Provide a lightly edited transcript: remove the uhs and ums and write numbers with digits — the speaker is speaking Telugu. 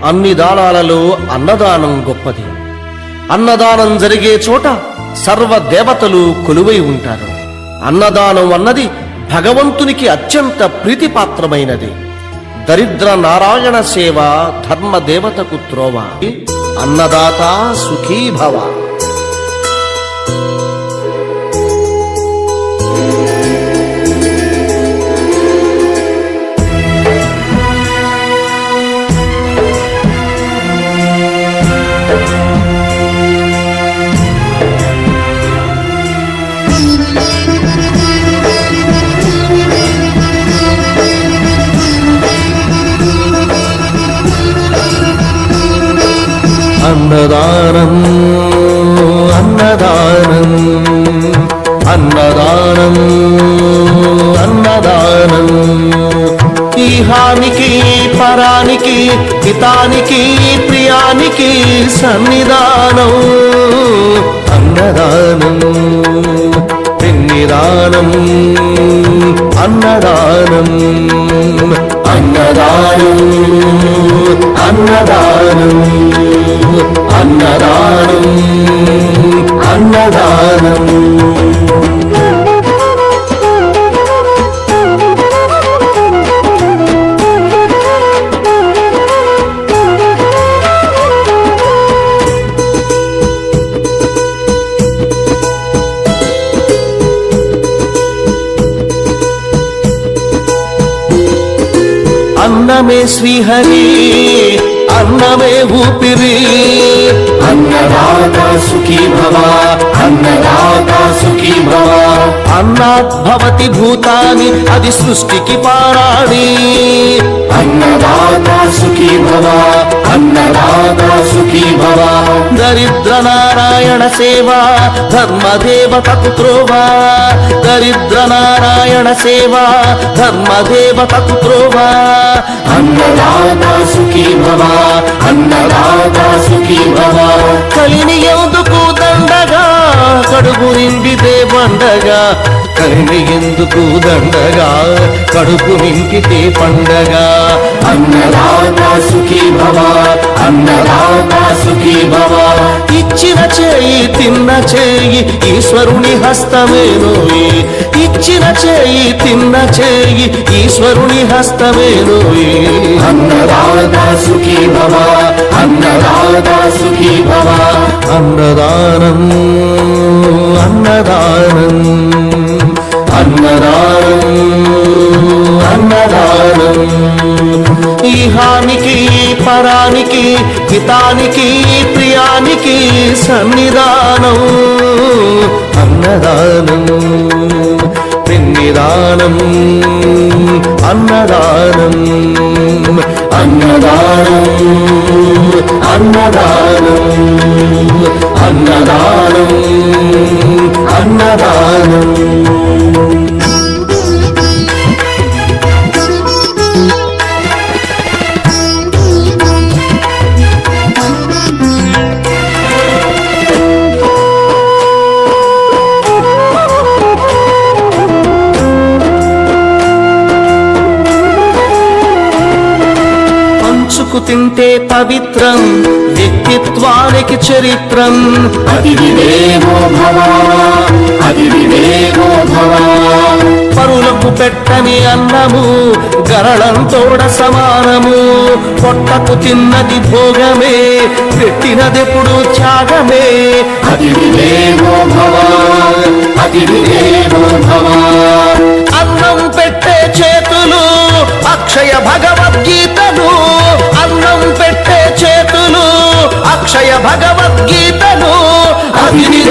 అన్ని దానాలలో అన్నదానం గొప్పది. అన్నదానం జరిగే చోట సర్వ దేవతలు కొలువై ఉంటారు. అన్నదానం అన్నది భగవంతునికి అత్యంత ప్రీతిపాత్రమైనది. దరిద్ర నారాయణ సేవ ధర్మదేవతకు త్రోవ. అన్నదాత సుఖీభవ. అన్నదానం అన్నదానం అన్నదానం అన్నదానం. ఈహానికి పరానికి హితానికి ప్రియానికి సన్నిధానం. అన్నదానం పిన్నిదానం అన్నదానం అన్నదానం అన్నదానం అన్నదానం అన్నదానం. అన్నమే శ్రీహరి అన్నమే ఊపిరి. అన్నదాత సుఖీ భవ అన్నదాత సుఖీ భవ. అన్నాత్ భవతి భూతాని అది సృష్టికి పారాణి. అన్నదాత సుఖీ భవ అన్నదాత సుఖీ భవ. దరిద్ర నారాయణ సేవా ధర్మదేవతకు త్రోవ. దరిద్ర నారాయణ సేవా ధర్మదేవతకు త్రోవ. అన్నదాత సుఖీ భవ అన్నదాత సుఖీ భవ. కలిని ఎందుకు దండగా కడుపు నిండితే పండగా. కలిని ఎందుకు దండగా కడుపు నిండితే పండగ. అన్నదాత సుఖీ భవ అన్నదాత సుఖీ భవ. ఇచ్చిన చేయి తిన్న చేయి ఈశ్వరుని హస్తమేనోయి. ఇచ్చిన చేయి తిన్న చేయి ఈశ్వరుని హస్తమేనోయి. అన్నదాత సుఖీ భవ అన్నదాత సుఖీ భవ. అన్నదానం అన్నదానం అన్నదానం అన్నదానం. ఈహానికి పరానికి హితానికి ప్రియానికి సన్నిధానం. అన్నదానం పిన్నిదానం అన్నదానం అన్నదానం అన్నదానం అన్నదానం అన్నదానం. తింటే పవిత్రం వ్యక్తిత్వానికి చరిత్రం. అతిథిదేవో భవ అతిథిదేవో భవ. పరులకు పెట్టని అన్నము గరళంతోడ సమానము. పొట్టకు తిన్నది భోగమే పెట్టినదెప్పుడు త్యాగమే. అతిథిదేవో భవ అతిథిదేవో భవ. అన్నం పెట్టే చేతులు అక్షయ భగవద్గీతను. అన్నం పెట్టే చేతులు అక్షయ భగవద్గీతను. అతిథి